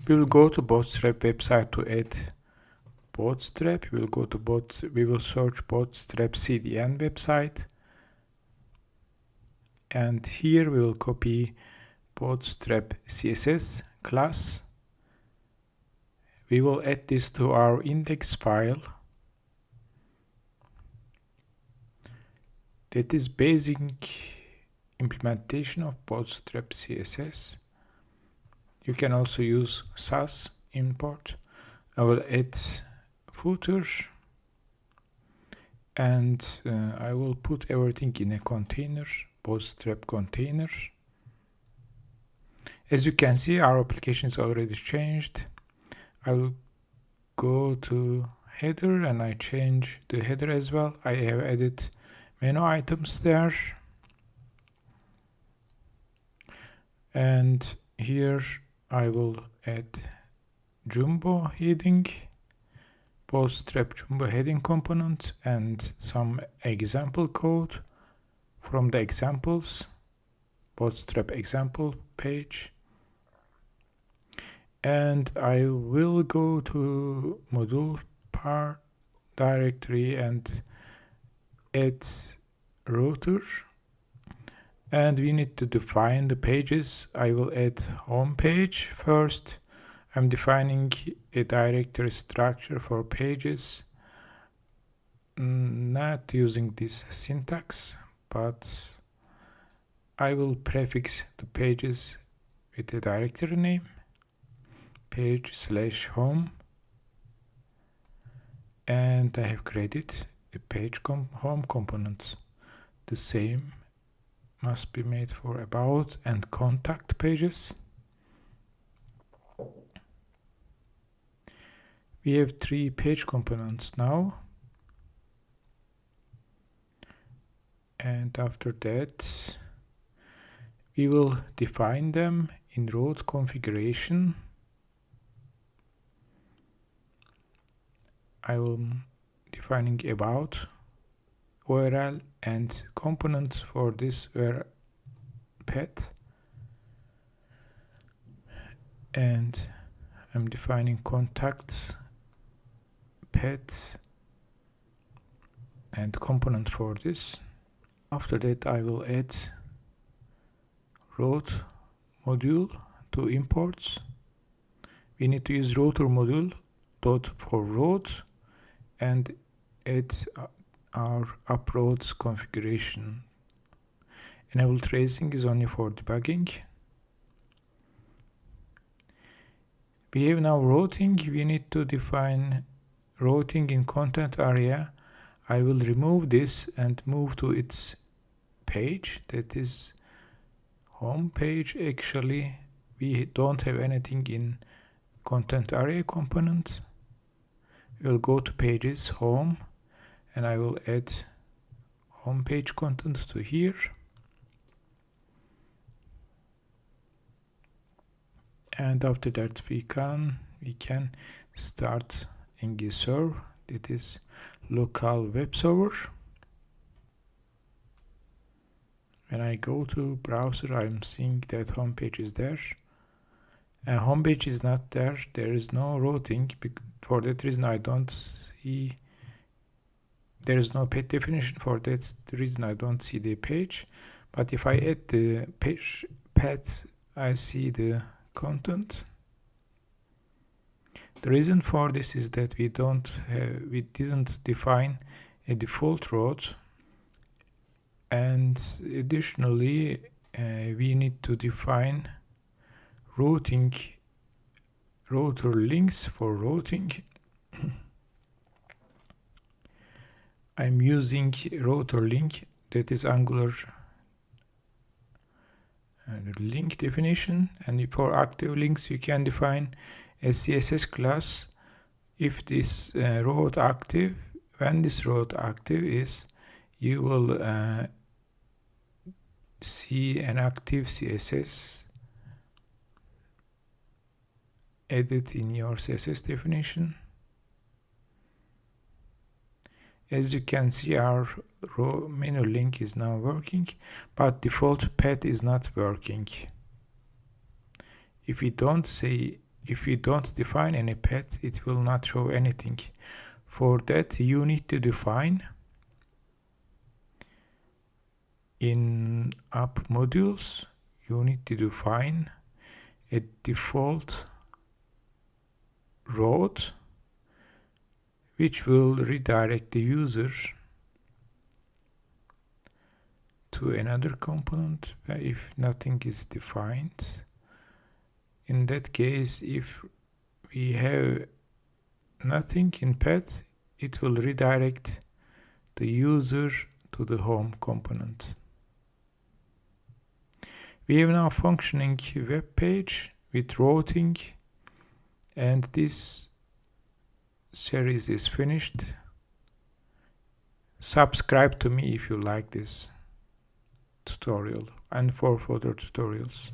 We will go to Bootstrap website to add Bootstrap. We will search Bootstrap CDN website, and here we will copy Bootstrap CSS class. We will add this to our index file. That is basic implementation of Bootstrap CSS. You can also use SAS import. I will add footer, and I will put everything in a container, Bootstrap container. As you can see, our application is already changed. I will go to header and I change the header as well. I have added menu items there, and here I will add Jumbo heading, Bootstrap Jumbo heading component, and some example code from the examples, Bootstrap example page. And I will go to module part directory and add router, and we need to define the pages. I will add home page first. I'm defining a directory structure for pages, not using this syntax, but I will prefix the pages with a directory name, page/home, and I have created a page home component. The same must be made for about and contact pages. We have 3 page components now, and after that we will define them in road configuration. I will defining about URL and component for this were pet, and I'm defining contacts, pet, and component for this. After that I will add road module to imports. We need to use router module dot for road and add our uproads configuration. Enable tracing is only for debugging. We have now routing. We need to define routing in content area. I will remove this and move to its page, that is home page. Actually, we don't have anything in content area component. We'll go to pages, home, and I will add home page content to here. And after that we can start ng-serve, that is local web server. When I go to browser, I'm seeing that home page is there. Home page is not there. There is no routing. For that reason, I don't see. There is no pet definition. For that reason, I don't see the page. But if I add the page pet, I see the content. The reason for this is that we didn't define a default route, and additionally we need to define router links for routing. I'm using router link, that is Angular link definition, and for active links you can define a CSS class. If this route active, when this route active is, you will see an active CSS added in your CSS definition. As you can see, our menu link is now working, but default path is not working. If we don't say if we don't define any path, it will not show anything. For that, you need to define in app modules, you need to define a default route which will redirect the user to another component if nothing is defined. In that case, if we have nothing in path, it will redirect the user to the home component. We have now functioning web page with routing, and this series is finished. Subscribe to me if you like this tutorial and for further tutorials.